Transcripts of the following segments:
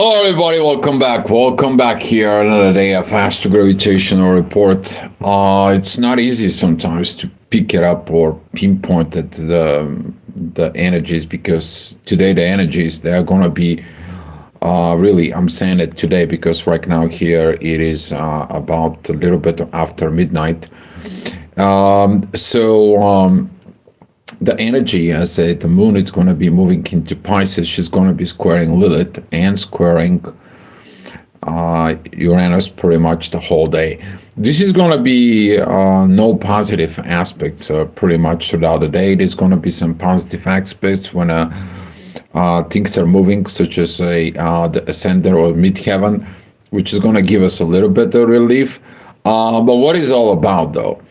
Hello, everybody. Welcome back. Welcome back here. Another day of Astro Gravitational Report. It's not easy sometimes to pick it up or pinpoint it, the energies, because today the energies they are gonna be really. I'm saying it today because right now here it is about a little bit after midnight. So the energy, as the moon is going to be moving into Pisces. She's going to be squaring Lilith and squaring Uranus pretty much the whole day. This is going to be no positive aspects pretty much throughout the day. There's going to be some positive aspects when things are moving, such as the ascendant or midheaven, which is going to give us a little bit of relief. But what is all about, though?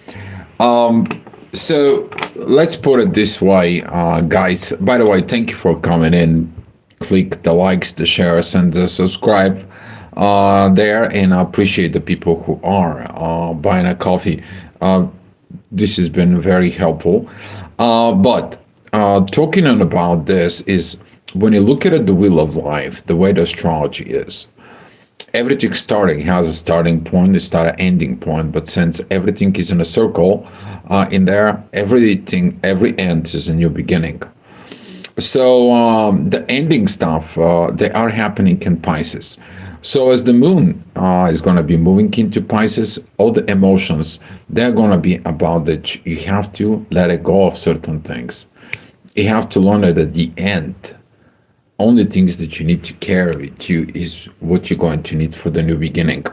So let's put it this way, guys. By the way, thank you for coming in. Click the likes, the shares, and the subscribe there. And I appreciate the people who are buying a coffee. This has been very helpful. But talking about this is when you look at it, the wheel of life, the way the astrology is. Everything starting has a starting point, it's not an ending point, but since everything is in a circle in there, every end is a new beginning. So the ending stuff, they are happening in Pisces. So as the moon is going to be moving into Pisces, all the emotions, they're going to be about that you have to let it go of certain things. You have to learn that at the end, only things that you need to carry with you is what you're going to need for the new beginning.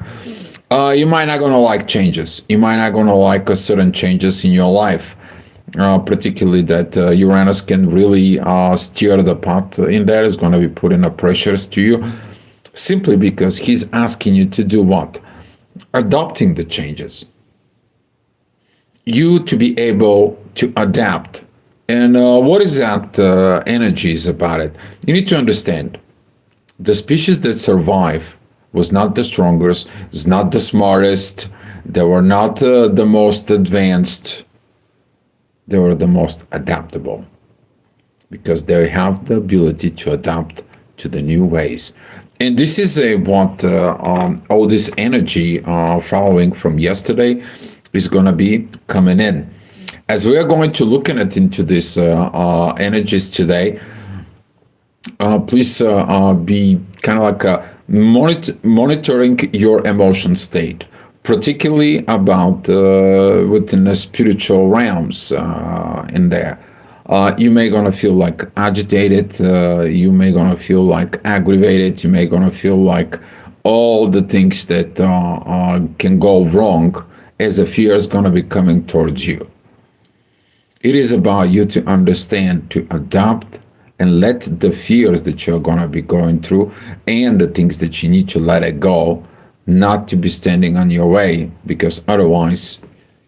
You might not gonna like changes. You might not gonna like a certain changes in your life, particularly that Uranus can really steer the pot in there. Is going to be putting the pressures to you, simply because he's asking you to do what? Adopting the changes. You to be able to adapt. And what is that energy is about it? You need to understand the species that survive was not the strongest, is not the smartest, they were not the most advanced, they were the most adaptable because they have the ability to adapt to the new ways. And this is what all this energy following from yesterday is going to be coming in. As we are going to look at it into these energies today, please be kind of like monitoring your emotion state, particularly about within the spiritual realms in there. You may gonna feel like agitated. You may gonna feel like aggravated. You may gonna feel like all the things that can go wrong as a fear is gonna be coming towards you. It is about you to understand, to adapt, and let the fears that you're going to be going through and the things that you need to let it go, not to be standing on your way, because otherwise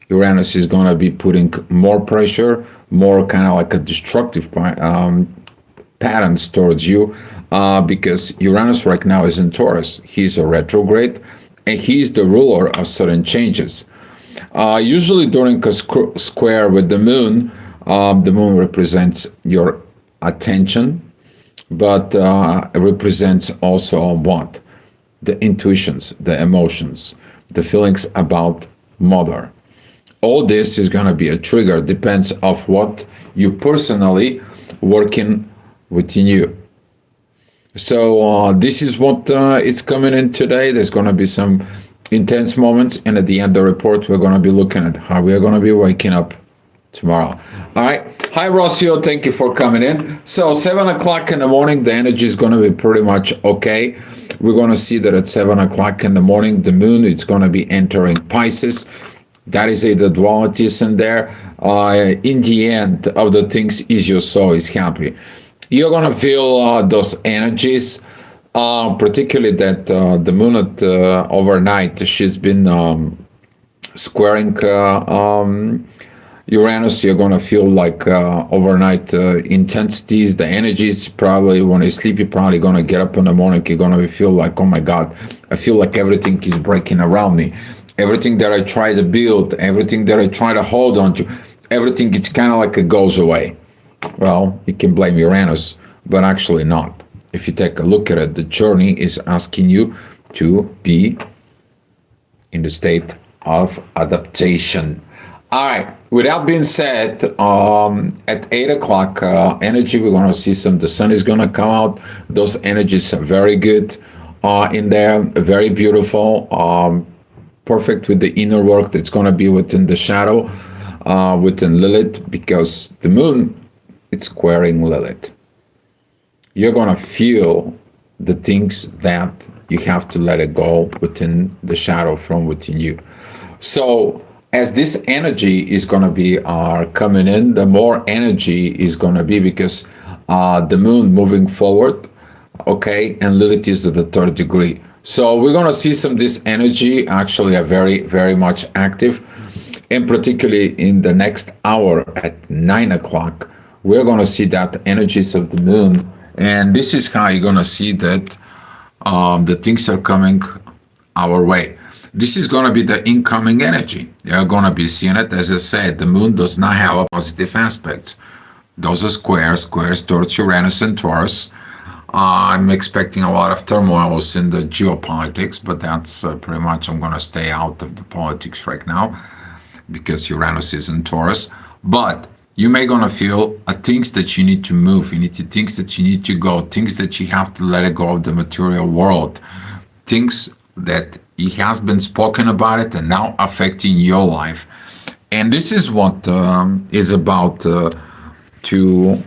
Uranus is going to be putting more pressure, more kind of like a destructive patterns towards you, because Uranus right now is in Taurus. He's a retrograde, and he's the ruler of certain changes. Usually during a square with the moon represents your attention, but it represents also what? The intuitions, the emotions, the feelings about mother. All this is going to be a trigger, depends of what you personally working within you. So this is what is coming in today. There's going to be some intense moments, and at the end of the report we're going to be looking at how we are going to be waking up tomorrow. All right, hi Rossio, thank you for coming in. So 7 o'clock in the morning, the energy is going to be pretty much okay. We're going to see that at 7 o'clock in the morning the moon is going to be entering Pisces. That is the duality is in there. In the end of the things is your soul is happy. You're going to feel those energies, particularly that the moon at overnight, she's been squaring Uranus. You're going to feel like overnight intensities, the energies. Probably when you sleep, you're probably going to get up in the morning, you're going to feel like, oh my God, I feel like everything is breaking around me. Everything that I try to build, everything that I try to hold on to, everything, it's kind of like it goes away. Well, you can blame Uranus, but actually not. if you take a look at it, the journey is asking you to be in the state of adaptation. All right. With that being said, at 8 o'clock energy, we're going to see some. The sun is going to come out. Those energies are very good in there, very beautiful, perfect with the inner work that's going to be within the shadow, within Lilith, because the moon it's squaring Lilith. You're going to feel the things that you have to let it go within the shadow from within you. So as this energy is going to be coming in, the more energy is going to be because the moon moving forward, okay, and Lilith is at the third degree. So we're going to see some this energy actually are very, very much active, and particularly in the next hour at 9 o'clock, we're going to see that energies of the moon, and this is how you're going to see that the things are coming our way. This is going to be the incoming energy. You're going to be seeing it. As I said, the moon does not have a positive aspect. Those are squares towards Uranus and Taurus. I'm expecting a lot of turmoils in the geopolitics, but that's pretty much, I'm going to stay out of the politics right now because Uranus is in Taurus. But you may going to feel things that you need to move, things that you need to go, things that you have to let it go of the material world, things that it has been spoken about it and now affecting your life. And this is what is about to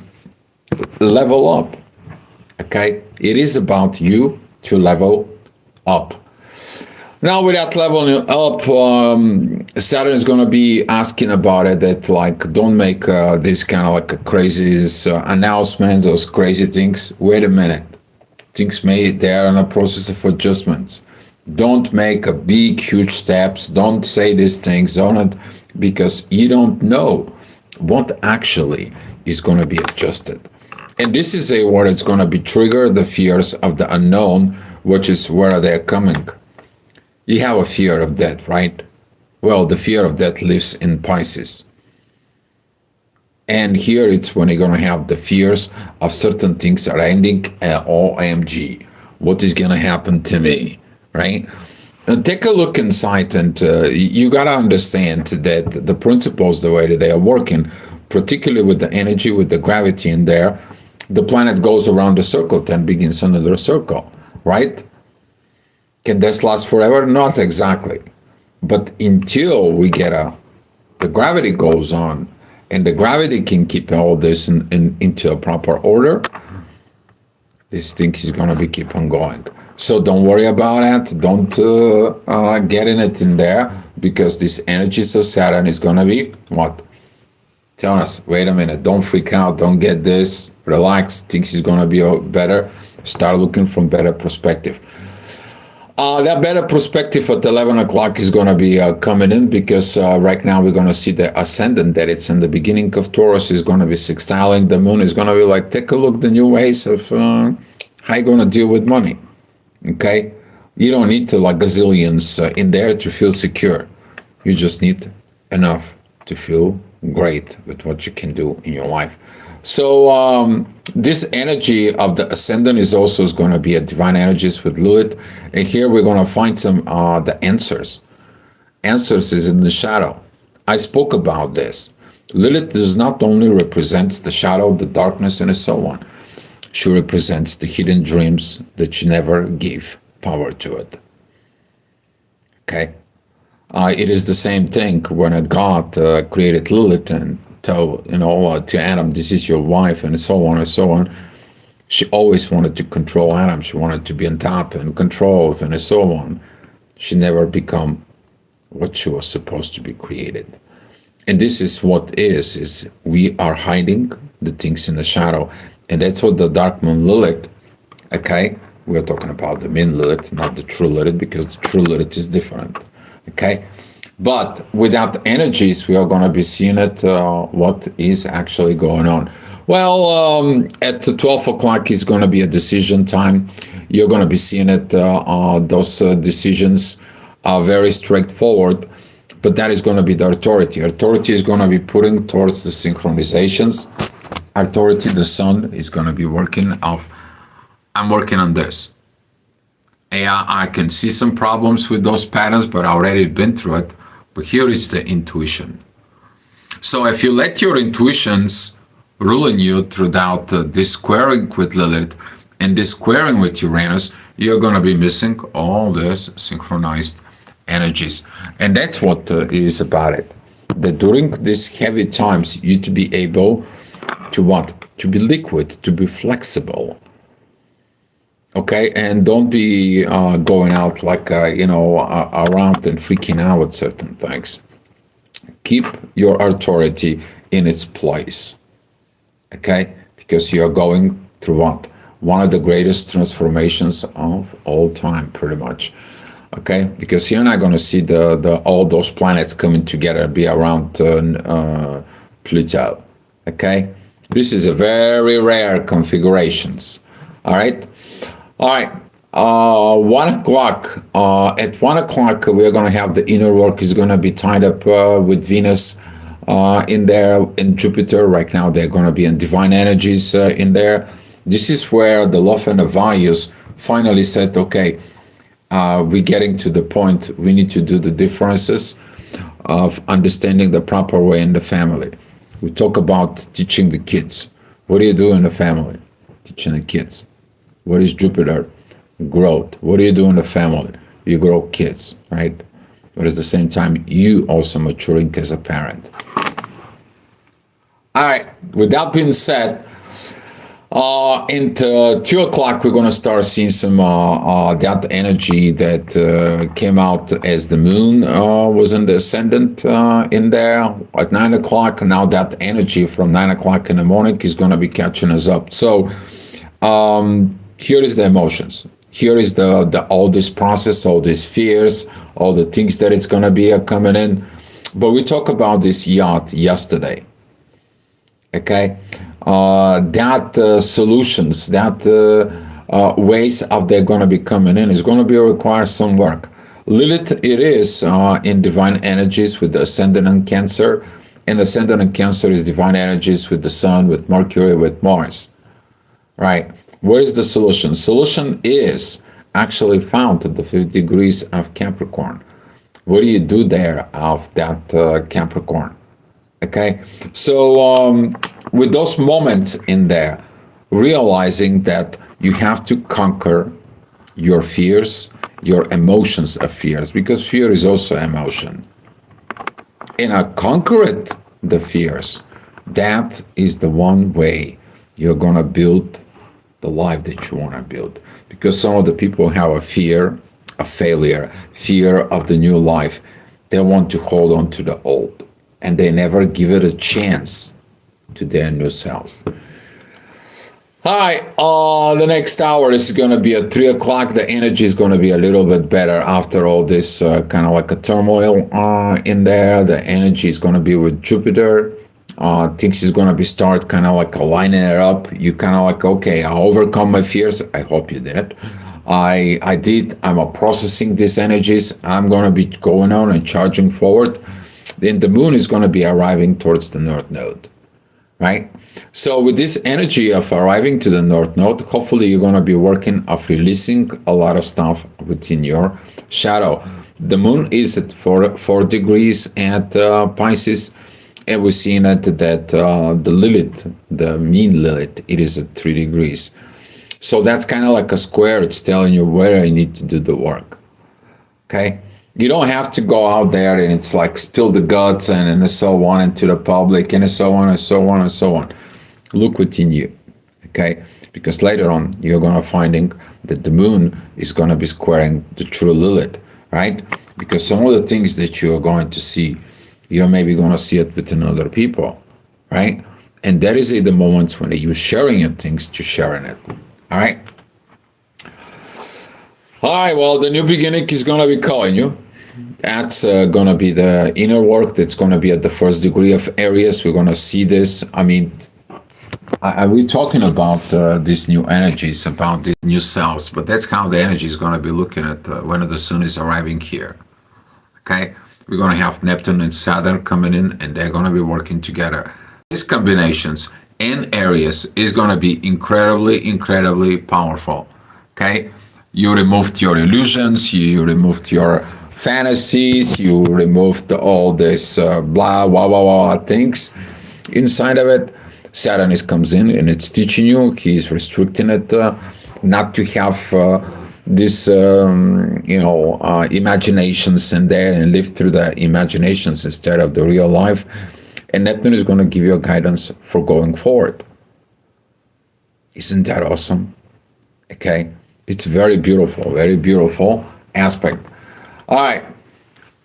level up. Okay, it is about you to level up. Now, with that leveling up, Saturn is going to be asking about it. That like, don't make this kind of like crazy announcements, those crazy things. Wait a minute, things they are in a process of adjustments. Don't make a big, huge steps. Don't say these things. Don't, because you don't know what actually is going to be adjusted. And this is what it's going to be trigger the fears of the unknown, which is where they're coming. You have a fear of death, right? Well, the fear of death lives in Pisces. And here it's when you're going to have the fears of certain things are ending. OMG, what is going to happen to me, right? And take a look inside, and you got to understand that the principles, the way that they are working, particularly with the energy, with the gravity in there, the planet goes around a circle, then begins another circle, right? Can this last forever? Not exactly. But until we get the gravity goes on, and the gravity can keep all this into a proper order, this thing is going to be keep on going. So don't worry about it. Don't get in it in there, because this energies of Saturn is going to be what? Tell us, wait a minute, don't freak out, don't get this, relax, things is going to be better. Start looking from better perspective. That better perspective at 11 o'clock is going to be coming in, because right now we're going to see the ascendant that it's in the beginning of Taurus is going to be sextiling the moon. Is going to be like, take a look the new ways of how you're going to deal with money. Okay, you don't need to like gazillions in there to feel secure. You just need enough to feel great with what you can do in your life. So this energy of the ascendant is also going to be a divine energies with Lilith, and here we're going to find some the answers. Answers is in the shadow. I spoke about this. Lilith does not only represents the shadow, the darkness, and so on. She represents the hidden dreams that you never give power to it. Okay? It is the same thing when a God created Lilith and told, to Adam, this is your wife, and so on and so on. She always wanted to control Adam. She wanted to be on top and controls and so on. She never become what she was supposed to be created. And this is what is we are hiding the things in the shadow. And that's what the dark moon Lilith, okay? We're talking about the mean Lilith, not the true Lilith, because the true Lilith is different, okay? But without energies, we are going to be seeing it, what is actually going on. Well, at 12 o'clock is going to be a decision time. You're going to be seeing it, those decisions are very straightforward, but that is going to be the authority. Authority is going to be putting towards the synchronizations. Authority, the sun, is going to be working of I'm working on this. Yeah, I can see some problems with those patterns, but I already been through it. But here is the intuition. So if you let your intuitions ruling you throughout this squaring with Lilith and this squaring with Uranus, you're going to be missing all this synchronized energies. And that's what it is about it. That during these heavy times, you to be able to what? To be liquid, to be flexible. Okay, and don't be going out like, around and freaking out with certain things. Keep your authority in its place. Okay, because you're going through what? One of the greatest transformations of all time, pretty much. Okay, because you're not going to see the all those planets coming together be around Pluto. Okay, this is a very rare configurations. All right. All right. 1 o'clock. At 1 o'clock, we're going to have the inner work is going to be tied up with Venus in there, in Jupiter. Right now, they're going to be in divine energies in there. This is where the love and the values finally said, okay, we're getting to the point we need to do the differences of understanding the proper way in the family. We talk about teaching the kids. What do you do in the family? Teaching the kids. What is Jupiter? Growth. What do you do in the family? You grow kids, right? But at the same time, you also maturing as a parent. All right. With that being said, into 2 o'clock, we're going to start seeing some that energy that came out as the moon was in the ascendant in there at 9 o'clock. Now that energy from 9 o'clock in the morning is going to be catching us up. So here is the emotions. Here is the all this process, all these fears, all the things that it's going to be coming in. But we talked about this yacht yesterday. Okay, that solutions, that ways of they're going to be coming in is going to be require some work. Lilith, it is in divine energies with the ascendant in Cancer, and ascendant in Cancer is divine energies with the Sun, with Mercury, with Mars. Right? What is the solution? Solution is actually found at the 50 degrees of Capricorn. What do you do there of that Capricorn? Okay, so with those moments in there, realizing that you have to conquer your fears, your emotions of fears, because fear is also emotion. And conquer it, the fears. That is the one way you're going to build the life that you want to build. Because some of the people have a fear of failure, fear of the new life. They want to hold on to the old, and they never give it a chance to their new selves. Hi, the next hour is going to be at 3 o'clock. The energy is going to be a little bit better after all this kind of like a turmoil in there. The energy is going to be with Jupiter. Things is going to be start kind of like aligning it up. You kind of like, okay, I overcome my fears. I hope you did. I did. I'm processing these energies. I'm going to be going on and charging forward. Then the moon is going to be arriving towards the North Node, right? So with this energy of arriving to the North Node, hopefully you're going to be working of releasing a lot of stuff within your shadow. The moon is at 4 degrees at Pisces. And we're seeing that the Lilith, the mean Lilith, it is at 3 degrees. So that's kind of like a square. It's telling you where you need to do the work. Okay? You don't have to go out there and it's like spill the guts and so on into the public and so on and so on and so on. Look within you. Okay? Because later on, you're going to finding that the moon is going to be squaring the true Lilith. Right? Because some of the things that you're going to see, you're maybe going to see it with other people, right? And that is the moments when you're sharing your things to sharing it, all right? All right, well, the new beginning is going to be calling you. That's going to be the inner work that's going to be at the 1st degree of Aries. We're going to see this. I mean, we're talking about these new energies, about these new selves, but that's how the energy is going to be looking at when the sun is arriving here, okay? We're going to have Neptune and Saturn coming in, and they're going to be working together. These combinations and Aries is going to be incredibly, incredibly powerful. Okay? You removed your illusions, you removed your fantasies, you removed all this blah, blah, blah, blah things inside of it. Saturn is comes in and it's teaching you, he's restricting it not to have this, imaginations in there and live through the imaginations instead of the real life. And Neptune is going to give you a guidance for going forward. Isn't that awesome? Okay. It's very beautiful aspect. All right.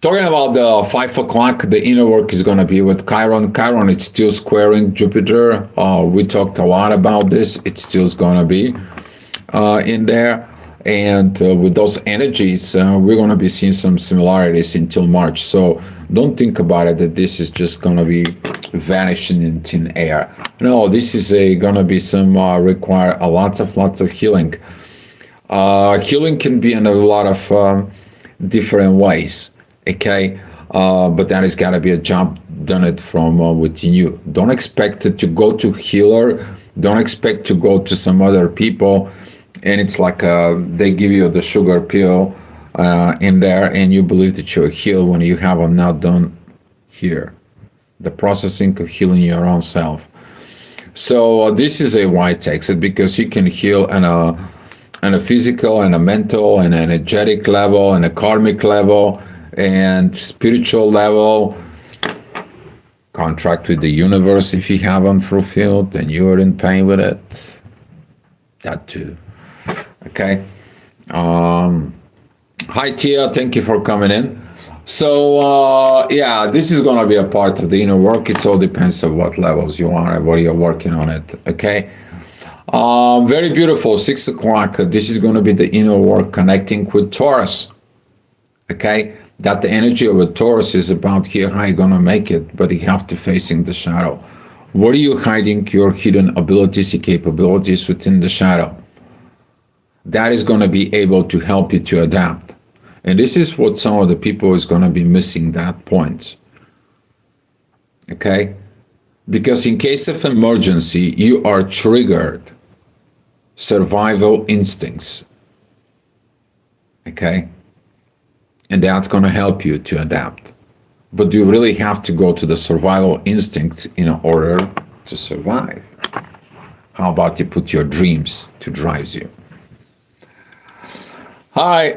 Talking about the 5 o'clock, the inner work is going to be with Chiron. Chiron, it's still squaring Jupiter. We talked a lot about this. It's still going to be in there. And with those energies, we're going to be seeing some similarities until March. So don't think about it that this is just going to be vanishing in thin air. No, this is going to be some require lots of healing. Healing can be in a lot of different ways. Okay, but that has got to be a job done it from within you. Don't expect it to go to healer. Don't expect to go to some other people, and it's like they give you the sugar pill in there, and you believe that you're healed when you have them not done here. The processing of healing your own self. So this is a why it takes it, because you can heal on a physical and a mental and an energetic level and a karmic level and spiritual level. Contract with the universe if you haven't fulfilled and you're in pain with it. That too. Okay. Hi Tia, thank you for coming in. So yeah, this is gonna be a part of the inner work. It all depends on what levels you want and what you're working on it. Okay. Very beautiful. 6 o'clock. This is going to be the inner work connecting with Taurus. Okay, that the energy of a Taurus is about here how you're going to make it, but you have to facing the shadow. What are you hiding? Your hidden abilities and capabilities within the shadow. That is going to be able to help you to adapt. And this is what some of the people is going to be missing that point. Okay, because in case of emergency, you are triggered. Survival instincts. Okay? And that's going to help you to adapt. But do you really have to go to the survival instincts in order to survive? How about you put your dreams to drive you? Hi,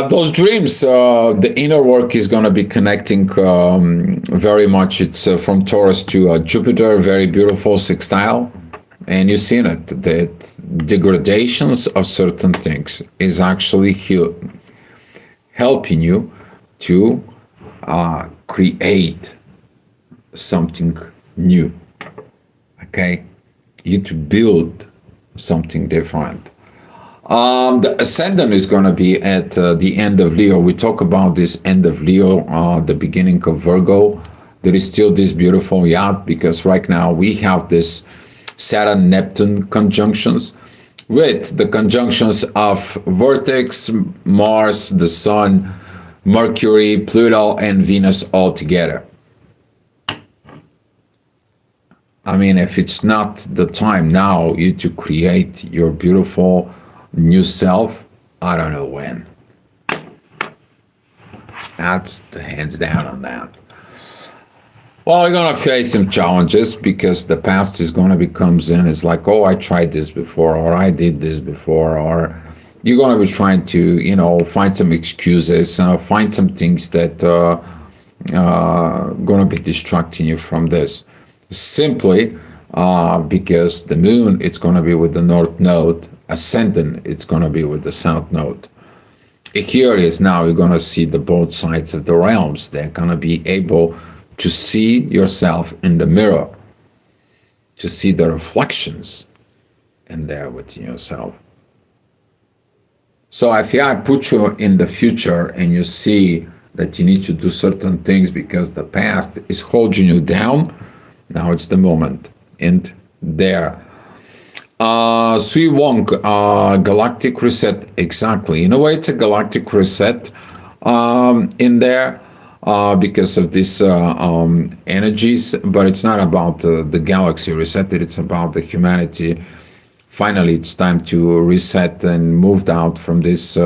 those dreams, the inner work is going to be connecting very much. It's from Taurus to Jupiter, very beautiful sextile. And you've seen it, that degradations of certain things is actually helping you to create something new. Okay? You to build something different. The ascendant is going to be at the end of Leo. We talk about this end of Leo, the beginning of Virgo. There is still this beautiful yacht, because right now we have this Saturn-Neptune conjunctions with the conjunctions of Vertex, Mars, the Sun, Mercury, Pluto, and Venus all together. I mean, if it's not the time now you to create your beautiful new self, I don't know when. That's the hands down on that. Well, you're going to face some challenges, because the past is going to be comes in. It's like, oh, I tried this before, or I did this before, or you're going to be trying to, find some excuses, find some things that going to be distracting you from this. Simply because the moon, it's going to be with the north node, ascendant, it's going to be with the south node. Here it is now, you're going to see the both sides of the realms. They're going to be able to see yourself in the mirror, to see the reflections in there within yourself. So if I put you in the future and you see that you need to do certain things because the past is holding you down, now it's the moment. And there. Sui Wong, galactic reset, exactly. In a way, it's a galactic reset in there. because of these energies, but it's not about the galaxy reset. It's about the humanity. Finally, it's time to reset and moved out from this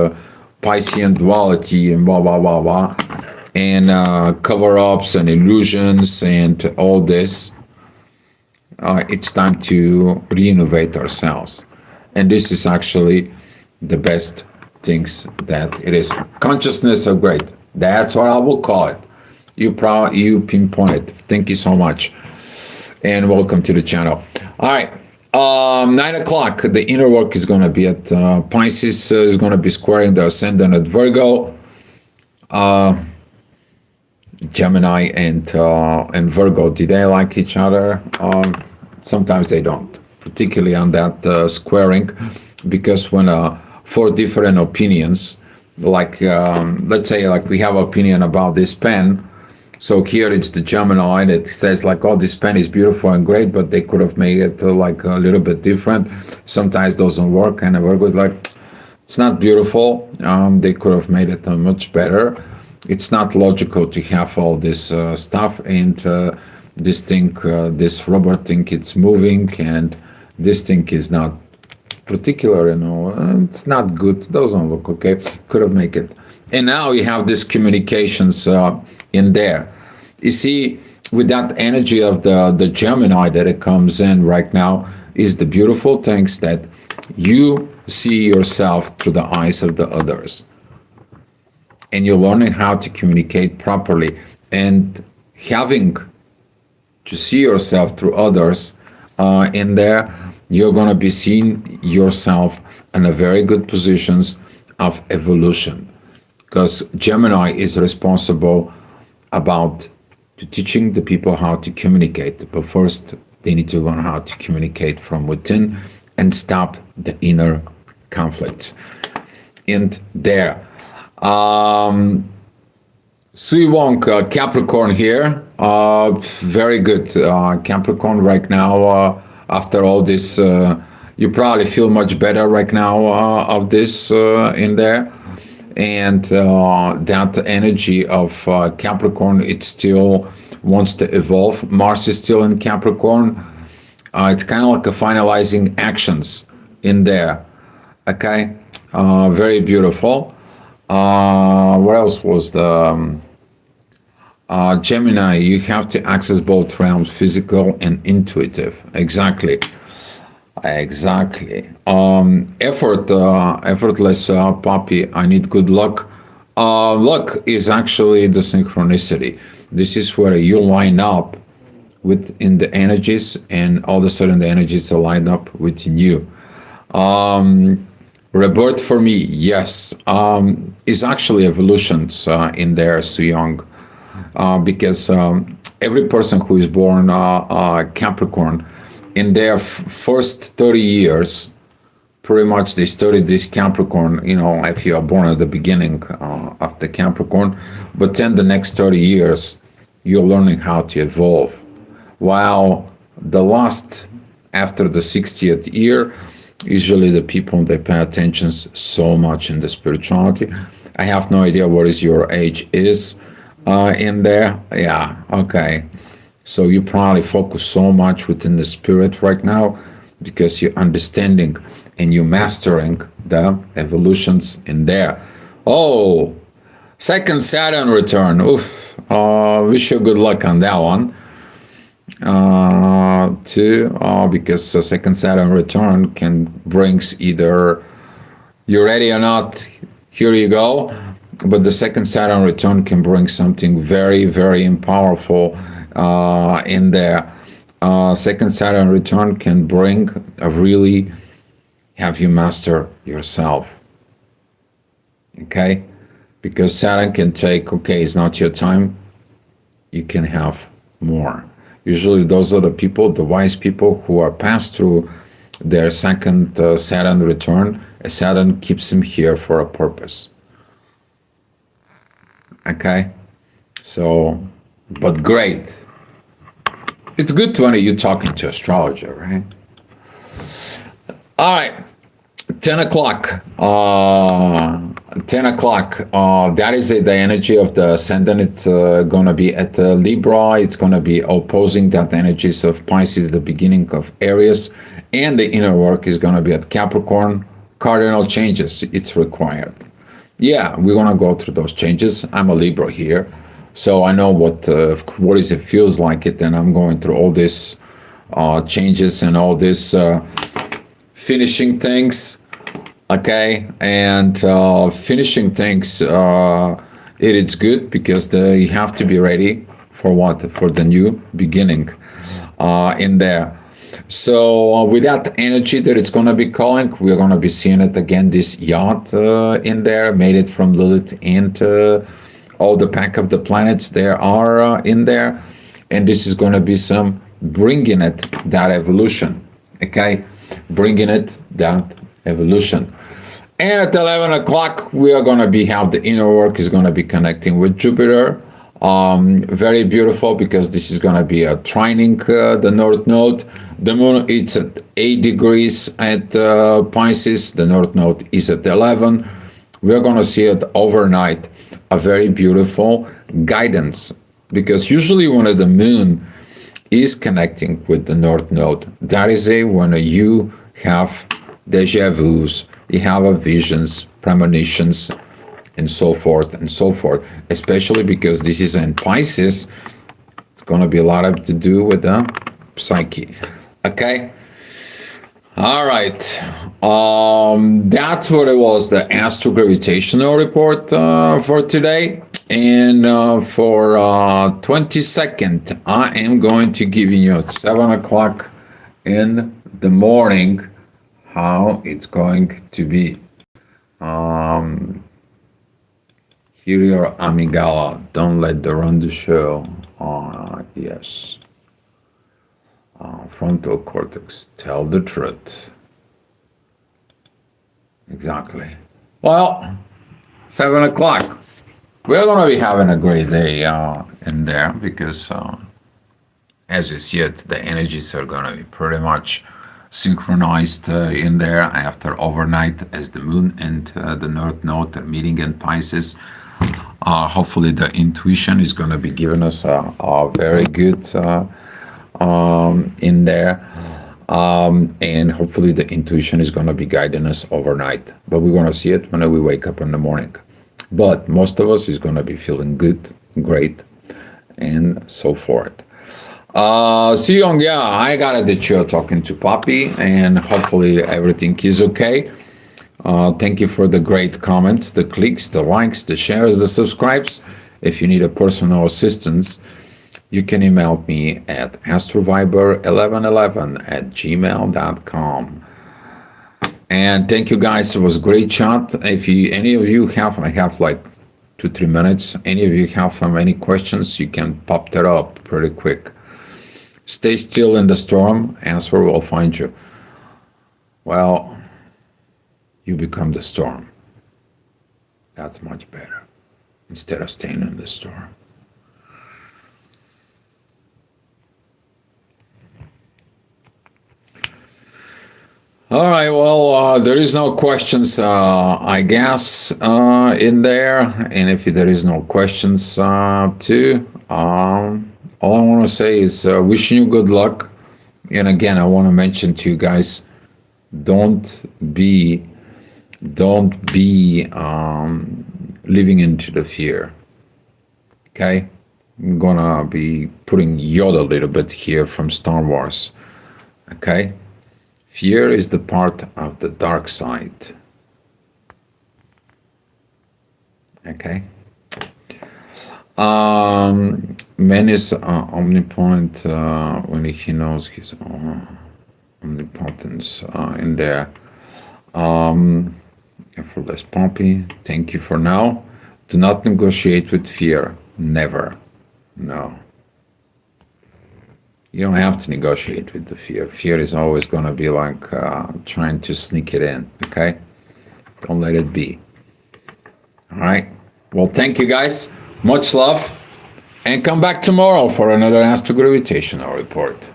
Piscean duality and blah blah blah blah, and cover-ups and illusions and all this. It's time to re-innovate ourselves, and this is actually the best things that it is. Consciousness of great. That's what I will call it. You pinpoint it. Thank you so much, and welcome to the channel. All right. 9 o'clock, the inner work is going to be at Pisces, is going to be squaring the ascendant at Virgo. Gemini and Virgo, do they like each other? Sometimes they don't, particularly on that squaring, because when four different opinions, like let's say like we have opinion about this pen. So here it's the Gemini that says like, oh, this pen is beautiful and great, but they could have made it like a little bit different. Sometimes doesn't work, and Virgo is like, it's not beautiful. They could have made it much better. It's not logical to have all this stuff, and this thing, this rubber thing, it's moving, and this thing is not particular, it's not good. It doesn't look okay. Could have made it. And now you have this communications in there. You see, with that energy of the Gemini that it comes in right now, is the beautiful things that you see yourself through the eyes of the others. And you're learning how to communicate properly, and having to see yourself through others in there, you're going to be seeing yourself in a very good positions of evolution. Because Gemini is responsible about teaching the people how to communicate. But first, they need to learn how to communicate from within and stop the inner conflicts. And there. Sui Wong, Capricorn here. Very good. Capricorn right now, after all this, you probably feel much better right now of this in there. And that energy of Capricorn, it still wants to evolve. Mars is still in Capricorn. It's kind of like a finalizing actions in there. Okay, very beautiful. What else was the Gemini? You have to access both realms, physical and intuitive. Exactly. Effortless puppy. I need good luck. Luck is actually the synchronicity. This is where you line up within the energies, and all of a sudden the energies are lined up within you. Rebirth for me, yes, is actually evolutions in there, so young, because every person who is born Capricorn, in their first 30 years, pretty much they studied this Capricorn, if you are born at the beginning of the Capricorn, but then the next 30 years, you're learning how to evolve. While the last, after the 60th year, usually the people, they pay attention so much in the spirituality. I have no idea what is your age is in there. Yeah, okay. So you probably focus so much within the spirit right now because you're understanding and you're mastering the evolutions in there. Oh, second Saturn return. Oof. Wish you good luck on that one. Because the second Saturn return can brings either you're ready or not, here you go. But the second Saturn return can bring something very, very powerful in there. Second Saturn return can bring a really have you master yourself. Okay? Because Saturn can take, okay, it's not your time, you can have more. Usually those are the people, the wise people who are passed through their second Saturn return. Saturn keeps them here for a purpose. Okay? So, but great. It's good when you're talking to astrologer, right? All right. 10 o'clock. 10 o'clock. That is it, the energy of the ascendant. It's going to be at Libra. It's going to be opposing that energies of Pisces, the beginning of Aries. And the inner work is going to be at Capricorn. Cardinal changes, it's required. Yeah, we're going to go through those changes. I'm a Libra here. So I know what is it feels like it. And I'm going through all these changes and all this finishing things. Okay, and finishing things, it is good because you have to be ready for what? For the new beginning in there. So with that energy that it's going to be calling, we're going to be seeing it again, this yacht in there, made it from Lilith and all the pack of the planets there are in there. And this is going to be some bringing it, that evolution, okay? Bringing it, that evolution. And at 11 o'clock, we are going to be have the inner work is going to be connecting with Jupiter. Very beautiful because this is going to be a trining the North Node. The moon, it's at 8 degrees at Pisces. The North Node is at 11. We're going to see it overnight. A very beautiful guidance because usually when the moon is connecting with the North Node, that is when you have deja vus, you have visions, premonitions, and so forth, especially because this is in Pisces. It's going to be a lot of to do with the psyche. Okay? All right. That's what it was, the astro-gravitational report for today. And for 22nd, I am going to give you at 7 o'clock in the morning how it's going to be. Hear your amygdala. Don't let the run the show. Yes. Frontal cortex. Tell the truth. Exactly. Well, 7 o'clock. We're going to be having a great day in there because, as you see it, the energies are going to be pretty much synchronized in there after overnight as the moon and the North Node are meeting in Pisces. Hopefully the intuition is going to be giving us a very good in there. And hopefully the intuition is going to be guiding us overnight. But we're going to see it when we wake up in the morning. But most of us is going to be feeling good, great, and so forth. See you on, yeah, I got it that you're talking to Poppy, and hopefully everything is okay. Thank you for the great comments, the clicks, the likes, the shares, the subscribes. If you need a personal assistance, you can email me at astroviber1111@gmail.com. And thank you guys, it was a great chat. If any of you have, I have like 2-3 minutes, any of you have any questions, you can pop that up pretty quick. Stay still in the storm, answer will find you. Well, you become the storm. That's much better, instead of staying in the storm. All right, well, there is no questions, I guess, in there. And if there is no questions, too, all I want to say is wishing you good luck. And again, I want to mention to you guys, don't be living into the fear. Okay? I'm going to be putting Yoda a little bit here from Star Wars. Okay? Fear is the part of the dark side. Okay? Man is omnipotent when he knows his omnipotence in there. Effortless Poppy, thank you for now. Do not negotiate with fear. Never. No. You don't have to negotiate with the fear. Fear is always going to be like trying to sneak it in, okay? Don't let it be. All right? Well, thank you guys. Much love. And come back tomorrow for another astro-gravitational report.